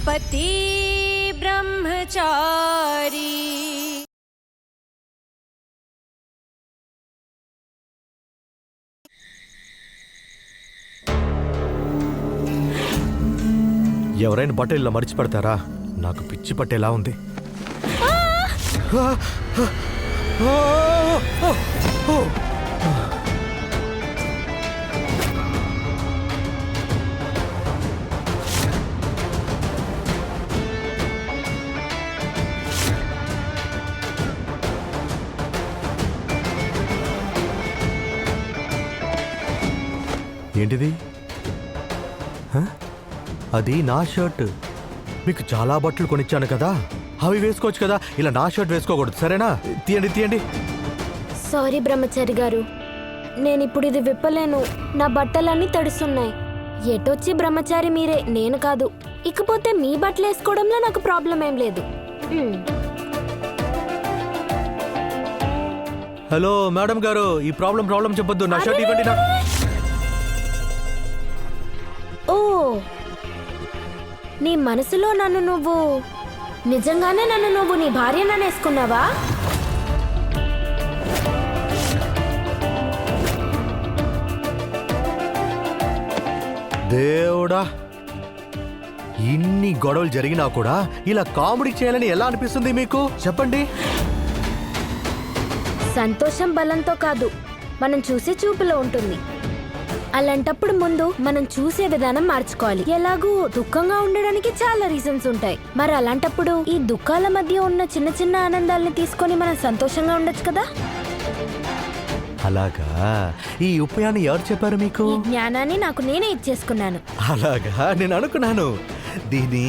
पति ब्रह्मचारी। ఎవరైనా బట్టలు ఇలా మర్చి పెడతారా? నాకు పిచ్చి పట్టేలా ఉంది. ఏంటిది? అది నా షర్ట్. మీకు చాలా బట్టలు కొనిచ్చాను కదా, అవి వేసుకోవచ్చు కదా. ఇలా నా షర్ట్ వేసుకోకూడదు, సరేనా? తీయండి తీయండి. సారీ బ్రహ్మచారి గారు, నేనిప్పుడు ఇది విప్పలేను. నా బట్టలన్నీ తడుస్తున్నాయి. ఎటొచ్చి బ్రహ్మచారి మీరే, నేను కాదు. ఇకపోతే మీ బట్టలు వేసుకోవడంలో నాకు ప్రాబ్లం ఏం లేదు. హలో మేడం గారు, ఈ ప్రాబ్లం చెప్పొద్దు. నా షర్ట్ ఇవ్వండి. ఓ, నీ మనసులో నిజంగానే నన్ను నువ్వు నీ భార్యనని వేసుకున్నావా? దేవుడా, ఇన్ని గొడవలు జరిగినా కూడా ఇలా కామెడీ చేయాలని ఎలా అనిపిస్తుంది మీకు? చెప్పండి. సంతోషం బలంతో కాదు, మనం చూసే చూపులో ఉంటుంది. అలాంటప్పుడు ముందు మనం చూసే విధానం మార్చుకోవాలి. ఎలాగూ దుఃఖంగా ఉండడానికి చాలా రీజన్స్ ఉంటాయి. మరి అలాంటప్పుడు ఈ దుఃఖాల మధ్య ఉన్న చిన్న చిన్న ఆనందాలని తీసుకొని మనం సంతోషంగా ఉండొచ్చు కదా. అలాగా? ఈ ఉపాయాన్ని ఎవరు చెప్పారు మీకు? ఈ జ్ఞానాన్ని నాకు నేనే ఇచ్చేసుకున్నాను. అలాగా? నేను అనుకున్నాను దీన్ని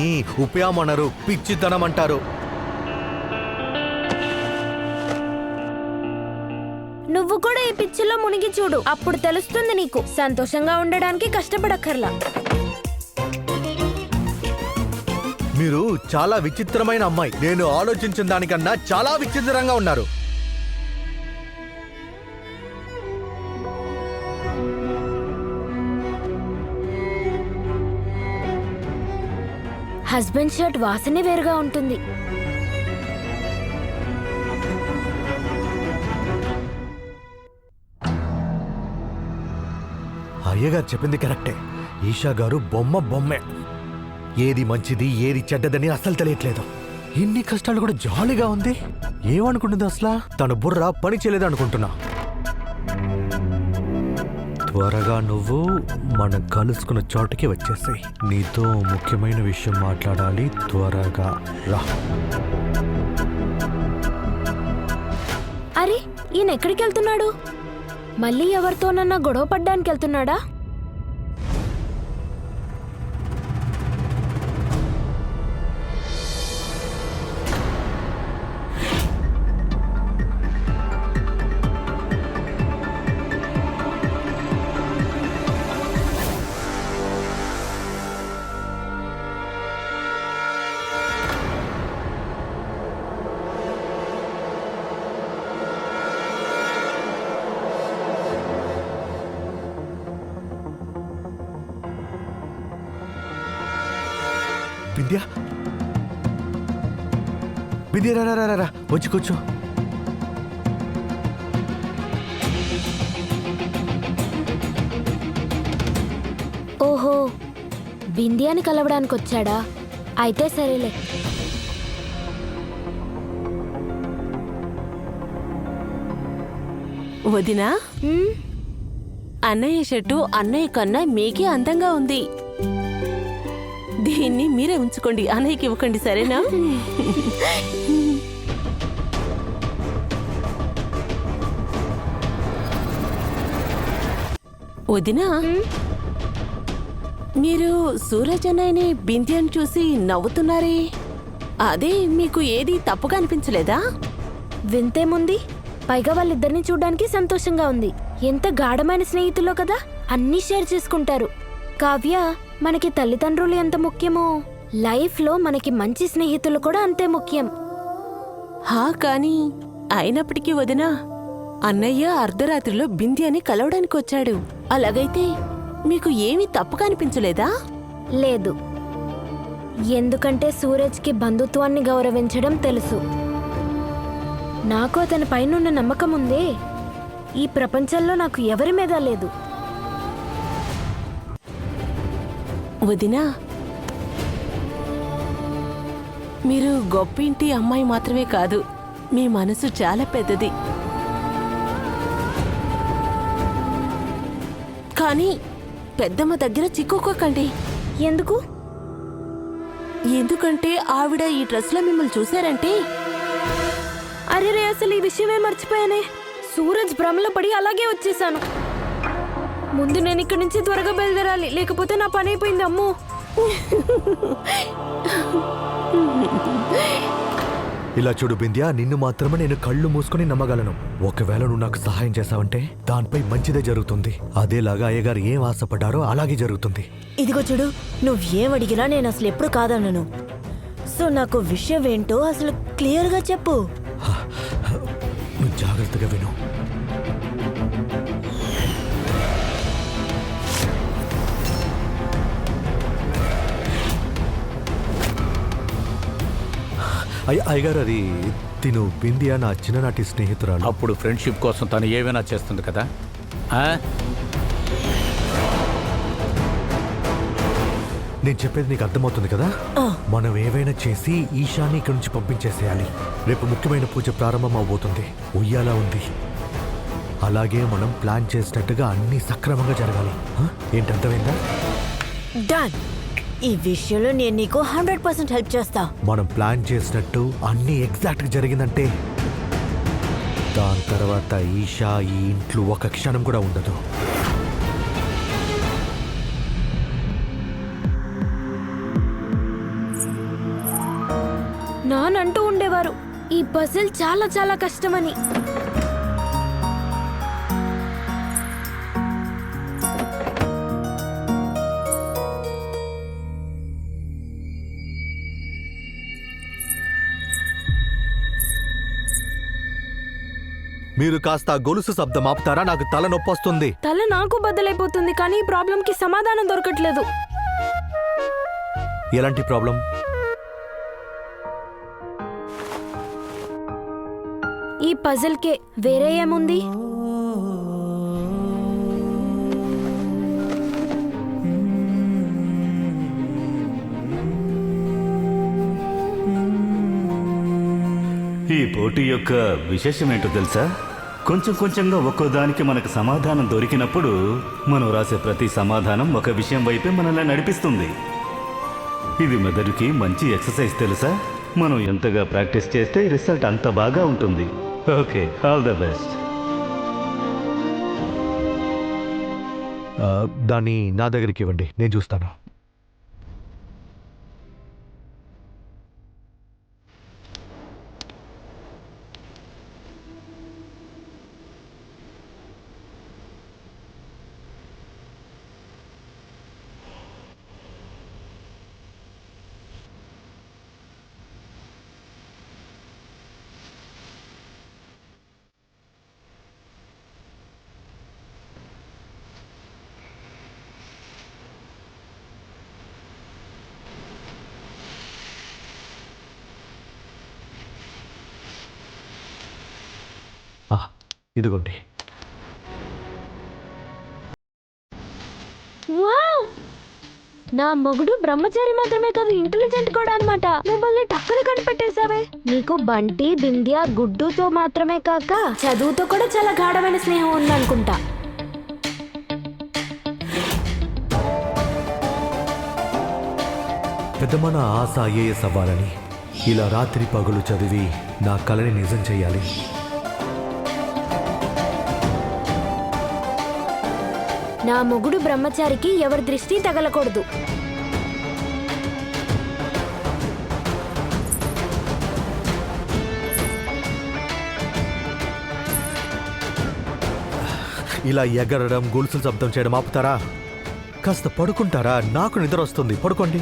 ఉపాయం అనరు, పిచ్చితనం అంటారు. నువ్వు కూడా ఈ పిచ్చిలో మునిగి చూడు, అప్పుడు తెలుస్తుంది నీకు. సంతోషంగా ఉండడానికి కష్టపడక్కర్లా. మీరు చాలా విచిత్రమైన అమ్మాయి. నేను ఆలోచించిన దానికన్నా చాలా విచిత్రంగా ఉన్నారు. హస్బెండ్ షర్ట్ వాసనే వేరుగా ఉంటుంది. అయ్యగారు చెప్పింది కరెక్టే. ఈషా గారు బొమ్మే. ఏది మంచిది ఏది చెడ్డదని అసలు తెలియట్లేదు. ఇన్ని కష్టాలు కూడా జాలీగా ఉంది. ఏమనుకుంటుంది అసలు? తన బుర్ర పని చేయలేదు అనుకుంటున్నా. త్వరగా నువ్వు మనం కలుసుకున్న చోటుకి వచ్చేసాయి. నీతో ముఖ్యమైన విషయం మాట్లాడాలి. త్వరగా రా. అరే, ఈయన ఎక్కడికి వెళ్తున్నాడు? మళ్ళీ ఎవరితోనన్నా గొడవ పడ్డానికి వెళ్తున్నాడా? విద్య రా, వచ్చి కూర్చో. ఓహో, బిందియాని కలవడానికి వచ్చాడా? అయితే సరేలే. వదినా, అన్నయ్య షర్టు అన్నయ్య కన్నా మీకే అందంగా ఉంది. దీన్ని మీరే ఉంచుకోండి, అన్నయ్యకి ఇవ్వకండి, సరేనా? వదినా, మీరు సూరజ్ అన్నయ్యని బింద్యాన్ని చూసి నవ్వుతున్నారే, అదే మీకు ఏది తప్పుగా అనిపించలేదా? వింతేముంది, పైగా వాళ్ళిద్దరిని చూడ్డానికి సంతోషంగా ఉంది. ఎంత గాఢమైన స్నేహితులో కదా, అన్నీ షేర్ చేసుకుంటారు. కావ్య, మనకి తల్లిదండ్రులు ఎంత ముఖ్యమో లైఫ్లో మనకి మంచి స్నేహితులు కూడా అంతే ముఖ్యం. కానీ అయినప్పటికీ వదినా, అన్నయ్య అర్ధరాత్రిలో బింద్యాని కలవడానికి వచ్చాడు. అలాగైతే మీకు ఏమీ తప్పుగా అనిపించలేదా? లేదు, ఎందుకంటే సూరజ్కి బంధుత్వాన్ని గౌరవించడం తెలుసు. నాకు అతని పైనున్న నమ్మకం ఉందే, ఈ ప్రపంచంలో నాకు ఎవరి మీద లేదు. వదినా, మీరు గొప్పింటి అమ్మాయి మాత్రమే కాదు, మీ మనసు చాలా పెద్దది. కానీ పెద్దమ్మ దగ్గర చిక్కుకోకండి. ఎందుకు? ఎందుకంటే ఆవిడ ఈ డ్రెస్లో మిమ్మల్ని చూశారంటే. అరే రే, అసలు ఈ విషయమే మర్చిపోయానే. సూరజ్ భ్రమలో పడి అలాగే వచ్చేసాను. ముందు నేను ఇక్కడి నుంచి త్వరగా బయలుదేరాలి, లేకపోతే నా పని అయిపోయింది. అమ్మో, ఇలా చూడు బింద్యా, నిన్ను మాత్రమే నేను కళ్ళు మూసుకొని నమ్మగలను. ఒకవేళ నువ్వు నాకు సహాయం చేసావంటే దానిపై మంచిదే జరుగుతుంది. అదేలాగా అయ్యగారు ఏం ఆశపడ్డారో అలాగే జరుగుతుంది. ఇదిగో చూడు, నువ్వేం అడిగినా నేను అసలు ఎప్పుడు కాదన్నాను. సో నాకు విషయం ఏంటో అసలు క్లియర్గా చెప్పు. నువ్వు జాగ్రత్తగా విను. అయ్యగారు, అది తిను బిందియా నా చిన్ననాటి స్నేహితురాలు. అప్పుడు ఫ్రెండ్షిప్ కోసం తను ఏమైనా చేస్తుంది కదా. నేను చెప్పేది నీకు అర్థమవుతుంది కదా. మనం ఏవైనా చేసి ఈశాని ఇక్కడి నుంచి పంపించేసేయాలి. రేపు ముఖ్యమైన పూజ ప్రారంభం అవబోతుంది. ఉయ్యాలా ఉంది. అలాగే మనం ప్లాన్ చేసినట్టుగా అన్ని సక్రమంగా జరగాలి. ఏంటి, అర్థమైందా? డన్. ఈ విషయంలో నేను నీకు 100% హెల్ప్ చేస్తా. మనం ప్లాన్ చేసినట్టు అన్ని ఎగ్జాక్ట్గా జరిగిందంటే దాని తర్వాత ఈషా ఈ ఇంట్లో ఒక క్షణం కూడా ఉండదు. నానంటూ ఉండేవారు ఈ పజిల్ చాలా చాలా కష్టమని. మీరు కాస్త గొలుసు శబ్దం ఆపుతారా? నాకు తల నొప్పి వస్తుంది. తల నాకు బద్దలైపోతుంది, కానీ ఈ ప్రాబ్లంకి సమాధానం దొరకట్లేదు. ఎలాంటి ప్రాబ్లం? ఈ పజిల్కే వేరే ఏముంది? ఈ పోటీ యొక్క విశేషం ఏంటో తెలుసా? కొంచెం కొంచెంగా ఒక్కో దానికి మనకు సమాధానం దొరికినప్పుడు మనం రాసే ప్రతి సమాధానం ఒక విషయం వైపే మనల్ని నడిపిస్తుంది. ఇది మెదడుకి మంచి ఎక్సర్సైజ్ తెలుసా? మనం ఎంతగా ప్రాక్టీస్ చేస్తే రిజల్ట్ అంత బాగా ఉంటుంది. Okay, all the best. దాన్ని నా దగ్గరికి ఇవ్వండి, నేను చూస్తాను. ఇదిగోండి. నా మొగుడు బ్రహ్మచారి మాత్రమే కాదు, ఇంటెలిజెంట్ కూడా అనమాట. మిమ్మల్ని టక్కన కనిపెట్టేశావే. నీకు బంటి, బింద్యా, గుడ్డుతో మాత్రమే కాక చదువుతో కూడా చాలా గాఢమైన స్నేహం ఉందనుకుంటా. పెద్దమ్మ, నా ఆశ ఐఏఎస్ అవ్వాలని. ఇలా రాత్రి పగులు చదివి నా కలని నిజం చెయ్యాలి. నా మొగుడు బ్రహ్మచారికి ఎవరి దృష్టి తగలకూడదు. ఇలా ఎగరడం, గొలుసులు శబ్దం చేయడం ఆపుతారా? కాస్త పడుకుంటారా? నాకు నిద్ర వస్తుంది, పడుకోండి.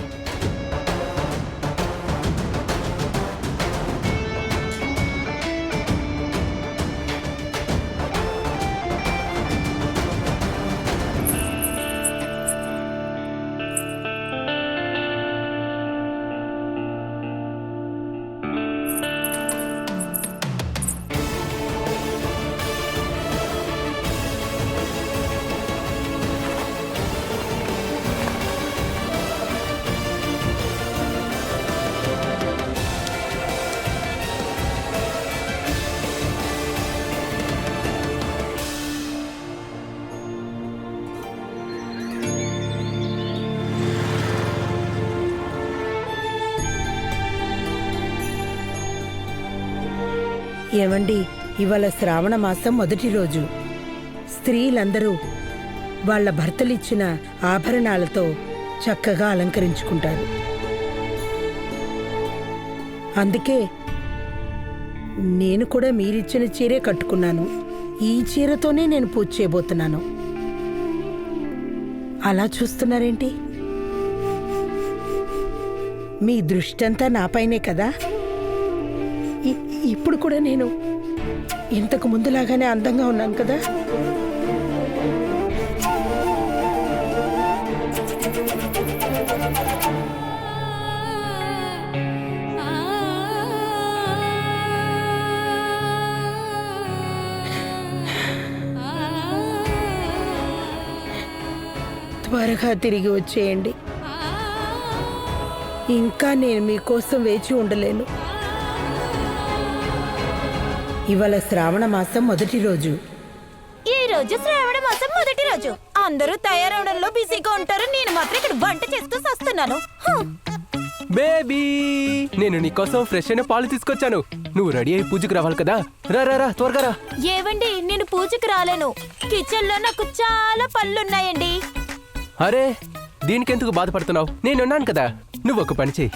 ఏమండి, ఇవాళ శ్రావణ మాసం మొదటి రోజు. స్త్రీలందరూ వాళ్ళ భర్తలిచ్చిన ఆభరణాలతో చక్కగా అలంకరించుకుంటారు. అందుకే నేను కూడా మీరిచ్చిన చీరే కట్టుకున్నాను. ఈ చీరతోనే నేను పూజ చేయబోతున్నాను. అలా చూస్తున్నారేంటి? మీ దృష్టంతా నాపైనే కదా. ఇప్పుడు కూడా నేను ఇంతకు ముందులాగానే అందంగా ఉన్నాను కదా. త్వరగా తిరిగి వచ్చేయండి. ఇంకా నేను మీకోసం వేచి ఉండలేను. ఇవాళ శ్రావణ మాసం మొదటి రోజు. ఈ రోజు శ్రావణ మాసం మొదటి రోజు. అందరూ తయారవడంలో బిజీగా ఉంటారు. నేను మాత్రం ఇక్కడ వంట చేస్తూ సస్తున్నాను. బేబీ, నేను నీకోసం ఫ్రెష్ అయిన పాలు తీసుకొచ్చాను. నువ్వు రెడీ అయి పూజకు రావాలి కదా. రా రా రా, త్వరగా రా. ఏవండి, నేను పూజకి రాలేను. కిచెన్ లో నాకు చాలా పనులున్నాయండి. అరే, దీనికెందుకు బాధపడుతున్నావు? నేనున్నాను కదా. నువ్వు ఒక పని చెయ్యి.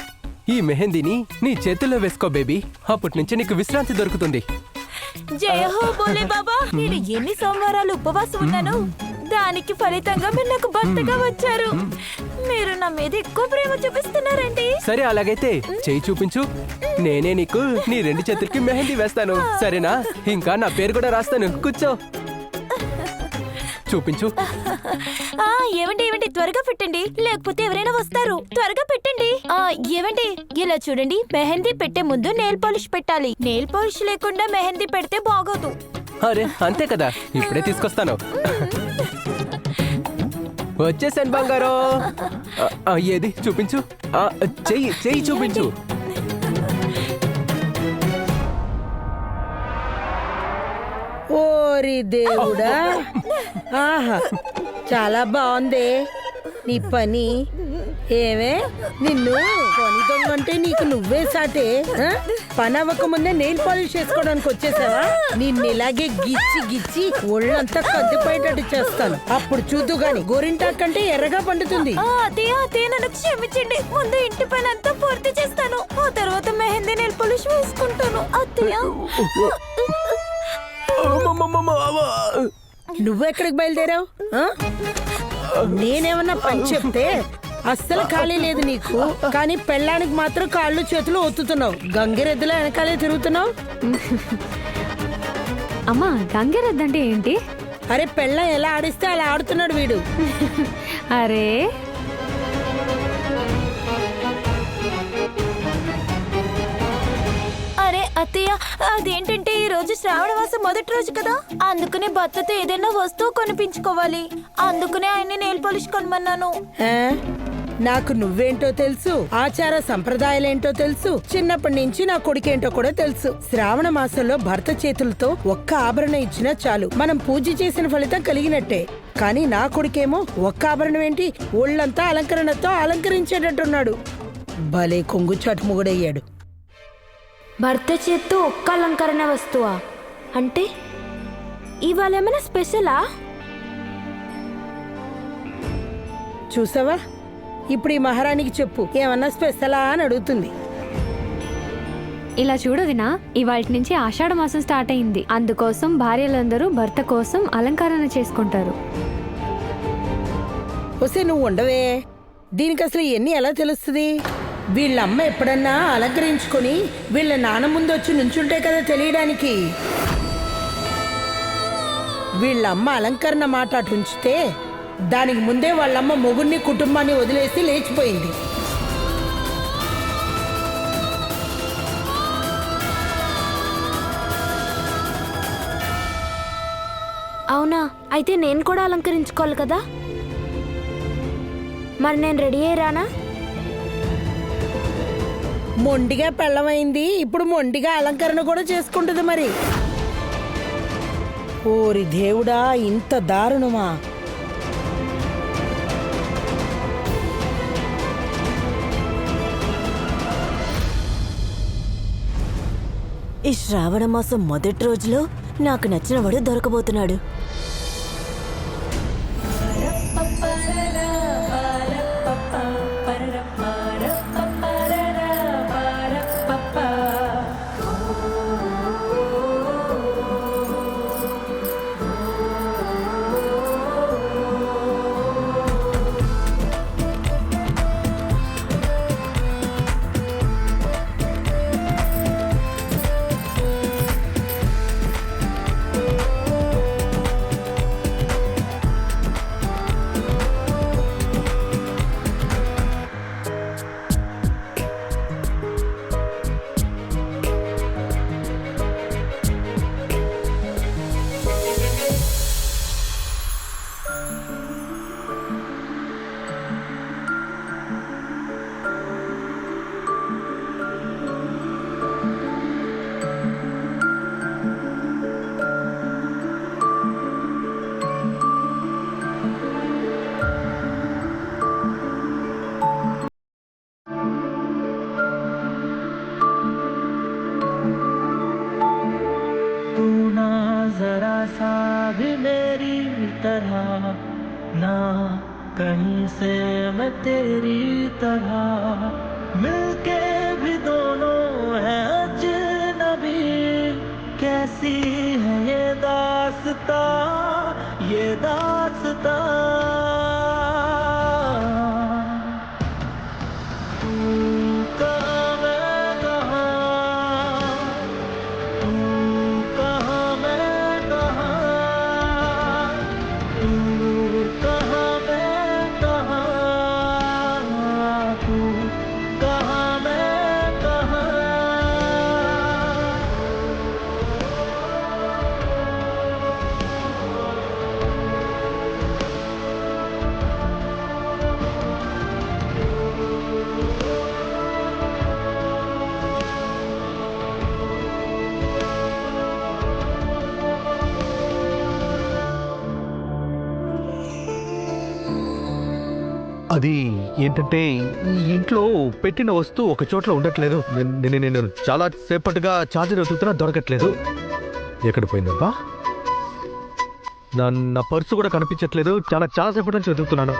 ఈ మెహందీని నీ చేతుల్లో వేసుకో బేబీ. అప్పటి నుంచి నీకు విశ్రాంతి దొరుకుతుంది. జయ హో బోలే బాబా. నేను ఎన్ని సోమవారాలు ఉపవాసం ఉన్నాను. దానికి ఫలితంగా మీరు నాకు భర్తగా వచ్చారు. మీరు నా మీద ఎక్కువ ప్రేమ చూపిస్తున్నారండి. సరే, అలాగైతే చెయ్యి చూపించు. నేనే నీకు నీ 2 చేతులకి మెహందీ వేస్తాను. సరేనా? ఇంకా నా పేరు కూడా రాస్తాను. కూర్చో. చూపించు. ఏవండి ఏవండి, త్వరగా పెట్టండి, లేకపోతే ఎవరైనా వస్తారు. త్వరగా పెట్టండి. ఏవండి, ఇలా చూడండి. మెహందీ పెట్టే ముందు నెయిల్ పాలిష్ పెట్టాలి. నెయిల్ పాలిష్ లేకుండా మెహందీ పెడితే బాగోదు. అరే, అంతే కదా. ఇప్పుడే తీసుకొస్తాను. వచ్చేసాను బంగారం. ఏది చూపించు. చెయ్యి చెయ్యి చూపించు. ఓరి దేవుడా, ఆహా, చాలా బాగుందే నీ పని. ఏమే, నిన్ను పని దొంగంటే నీకు నువ్వే సాటే. పని అవ్వక ముందే నెయిల్ పాలిష్ చేసుకోవడానికి వచ్చేసావా? నిన్ను ఇలాగే గిచ్చి గిచ్చి ఒళ్ళంతా కందిపోయేటట్టు చేస్తాను. అప్పుడు చూద్దు గాని గోరింటాక్ కంటే ఎర్రగా పండుతుంది. అదే నన్ను క్షమించండి. ముందు ఇంటి పని అంతా పూర్తి చేస్తాను. ఆ తర్వాత మెహందీ నెయిల్ పాలిష్ వేసుకుంటాను. అత్తయ్య, నువ్వెక్కడికి బయలుదేరావు? నేనేమన్నా పని చెప్తే అస్సలు ఖాళీ లేదు నీకు. కానీ పెళ్ళానికి మాత్రం కాళ్ళు చేతులు ఒత్తుతున్నావు. గంగిరెద్దులో వెనకాలే తిరుగుతున్నావు. అమ్మా, గంగిరెద్దంటే ఏంటి? అరే, పెళ్ళం ఎలా ఆడిస్తే అలా ఆడుతున్నాడు వీడు. అరే, అరే అత్తయ్య, అదేంటంటే ఈ రోజు శ్రావణ మాసం మొదటి రోజు కదా. అందుకనే భర్తతో ఏదైనా వస్తువు కొనిపించుకోవాలి. అందుకనే ఆయన్ని నెయిల్ పాలిష్ కొనమన్నాను. ఆ? నాకు నువ్వేంటో తెలుసు, ఆచార సంప్రదాయాలేంటో తెలుసు, చిన్నప్పటి నుంచి నా కొడుకేంటో కూడా తెలుసు. శ్రావణ మాసంలో భర్త చేతులతో ఒక్క ఆభరణం ఇచ్చినా చాలు, మనం పూజ చేసిన ఫలితం కలిగినట్టే. కానీ నా కొడుకేమో ఒక్క ఆభరణం ఏంటి, ఒళ్ళంతా అలంకరణతో అలంకరించేటట్టున్నాడు. భలే కొంగు చటుముగుడయ్యాడు. భర్త చేత్తో ఒక్క అలంకరణ వస్తువా అంటే ఇవాళ ఏమైనా స్పెషలా? చూసావా, ఇప్పుడు ఈ మహారాణికి చెప్పు, ఏమన్నా స్పెషలా అని అడుగుతుంది. ఇలా చూడదినా, ఇవాటి నుంచి ఆషాఢ మాసం స్టార్ట్ అయింది. అందుకోసం భార్యలందరూ భర్త కోసం అలంకరణ చేసుకుంటారు. వస్తే నువ్వు ఉండవే, దీనికి అసలు ఇవన్నీ ఎలా తెలుస్తుంది? వీళ్ళమ్మ ఎప్పుడన్నా అలంకరించుకొని వీళ్ళ నాన్న ముందు వచ్చి నుంచుంటే కదా తెలియడానికి. వీళ్ళమ్మ అలంకరణ మాట అటు ఉంచితే దానికి ముందే వాళ్ళమ్మ మొగుడిని కుటుంబాన్ని వదిలేసి లేచిపోయింది. అవునా? అయితే నేను కూడా అలంకరించుకోవాలి కదా. మరి నేను రెడీ అయ్యానా? మొండిగా పెళ్ళమైంది, ఇప్పుడు మొండిగా అలంకరణ కూడా చేసుకుంటుంది మరి. ఓరి దేవుడా, ఇంత దారుణమా? ఈ శ్రావణ మాసం మొదటి రోజులో నాకు నచ్చినవాడు దొరకబోతున్నాడు. जरा सा भी मेरी तरह ना कहीं से मैं तेरी तरह मिलके भी दोनों हैं अजनबी कैसी है ये दास्तां तू कहाँ मैं कहाँ तू कहाँ मैं कहाँ तू कहाँ मैं कहाँ तू कहाँ मैं कहाँ అది ఏంటంటే ఈ ఇంట్లో పెట్టిన వస్తువు ఒక చోట్ల ఉండట్లేదు. నేను చాలా సేపట్టుగా ఛార్జర్ వెతుకుతున్నా దొరకట్లేదు. ఎక్కడ పోయిందబ్బా? నా పర్సు కూడా కనిపించట్లేదు. చాలా సేపటి నుంచి వెతుకుతున్నాను.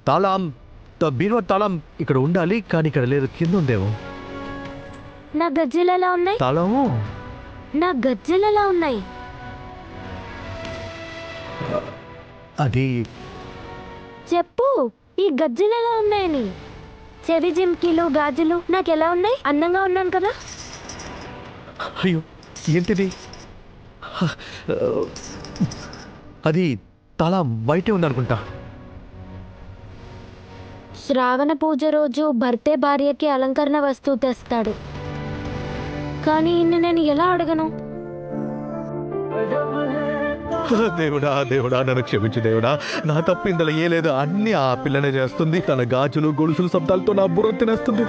తాళం బీరువా తాళం ఇక్కడ ఉండాలి, కానీ ఇక్కడ లేదు. కింద ఉందేమో. నా గజ్జెలు ఎలా ఉన్నాయి? తాళము నా గజ్జెలు ఎలా ఉన్నాయి? అది చెప్పు, ఈ గజ్జెలు ఎలా ఉన్నాయని. చెవి జిమ్కీలు గాజులు నాకు ఎలా ఉన్నాయి? అందంగా ఉన్నాను కదా? అయ్యో ఏంటిది? అది తాళం బయటే ఉందనుకుంటా. శ్రావణ పూజ రోజు భర్తే భార్యకి అలంకరణ వస్తువు తెస్తాడు, కానీ నేను ఎలా అడగను? దేవుడా నన్ను క్షమించు దేవుడా. నా తప్పు ఇందులో ఏ లేదు. అన్ని ఆ పిల్లనే చేస్తుంది. తన గాజులు గొలుసులు శబ్దాలతో నా బుర్ర తినేస్తుంది.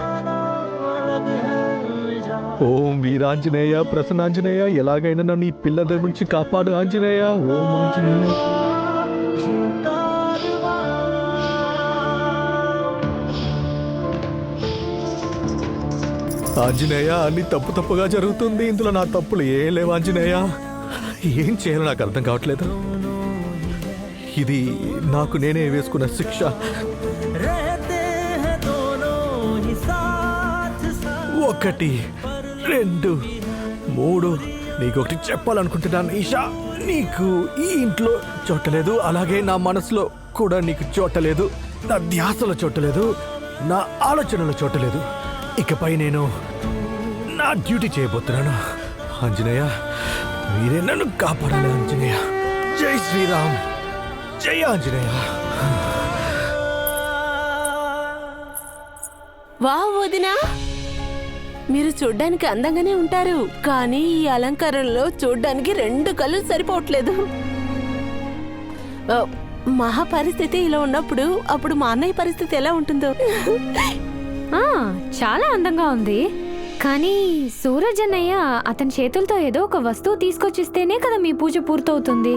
ఓం వీరాంజనేయ ప్రసన్నాంజనేయ, ఎలాగైనా నన్ను ఈ పిల్ల దగ్గర నుంచి కాపాడు ఆంజనేయ. ఓం ఆంజనేయ. ఆంజనేయ, అన్ని తప్పుగా జరుగుతుంది. ఇందులో నా తప్పులు ఏం లేవు ఆంజనేయ. ఏం చేయాలో నాకు అర్థం కావట్లేదు. ఇది నాకు నేనే వేసుకున్న శిక్ష. ఒకటి 2 3 నీకొకటి చెప్పాలనుకుంటున్నాను ఈషా. నీకు ఈ ఇంట్లో చోటలేదు, అలాగే నా మనసులో కూడా నీకు చోటలేదు, నా ధ్యాసలో చోటలేదు, నా ఆలోచనలో చోటలేదు. ఇకపై నేను నా డ్యూటీ చేయబోతున్నాను. ఆంజనేయ, మీరే నన్ను కాపాడాలి ఆంజనేయ. జై శ్రీరామ్. జై ఆంజనేయ. వావ్ వదినా, మీరు చూడ్డానికి అందంగానే ఉంటారు, కానీ ఈ అలంకారంలో చూడ్డానికి 2 కళ్ళు సరిపోవట్లేదు. మహా పరిస్థితి ఇలా ఉన్నప్పుడు అప్పుడు మా అన్నయ్య పరిస్థితి ఎలా ఉంటుందో. ఆ, చాలా అందంగా ఉంది. కానీ సూరజ్ అన్నయ్య అతని చేతులతో ఏదో ఒక వస్తువు తీసుకొచ్చిస్తేనే కదా మీ పూజ పూర్తవుతుంది.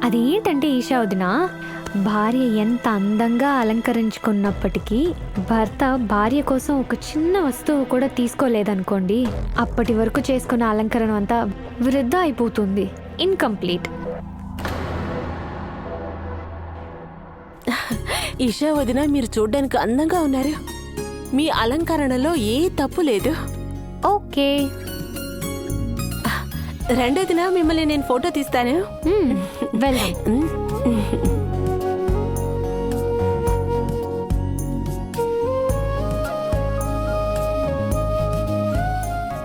అదేంటంటే ఈషా వదిన, భార్య ఎంత అందంగా అలంకరించుకున్నప్పటికీ భర్త భార్య కోసం ఒక చిన్న వస్తువు కూడా తీసుకోలేదనుకోండి, అప్పటి వరకు చేసుకున్న అలంకరణ అంతా వృధా అయిపోతుంది, ఇన్కంప్లీట్. ఈషా వదిన, మీరు చూడ్డానికి అందంగా ఉన్నారు. మీ అలంకరణలో ఏ తప్పు లేదు. ఓకే, రెండోదిన మిమ్మల్ని నేను ఫోటో తీస్తాను. వెళ్దాం.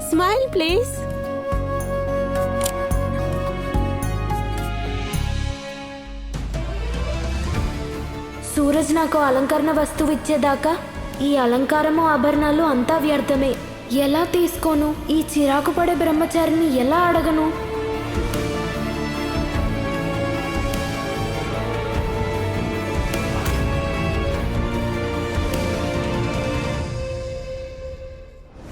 Smile please. సూరజ్ నాకు అలంకరణ వస్తువు ఇచ్చేదాకా ఈ అలంకారము ఆభరణాలు అంతా వ్యర్థమే. ఎలా తీసుకోను? ఈ చిరాకు పడే బ్రహ్మచారిని ఎలా అడగను?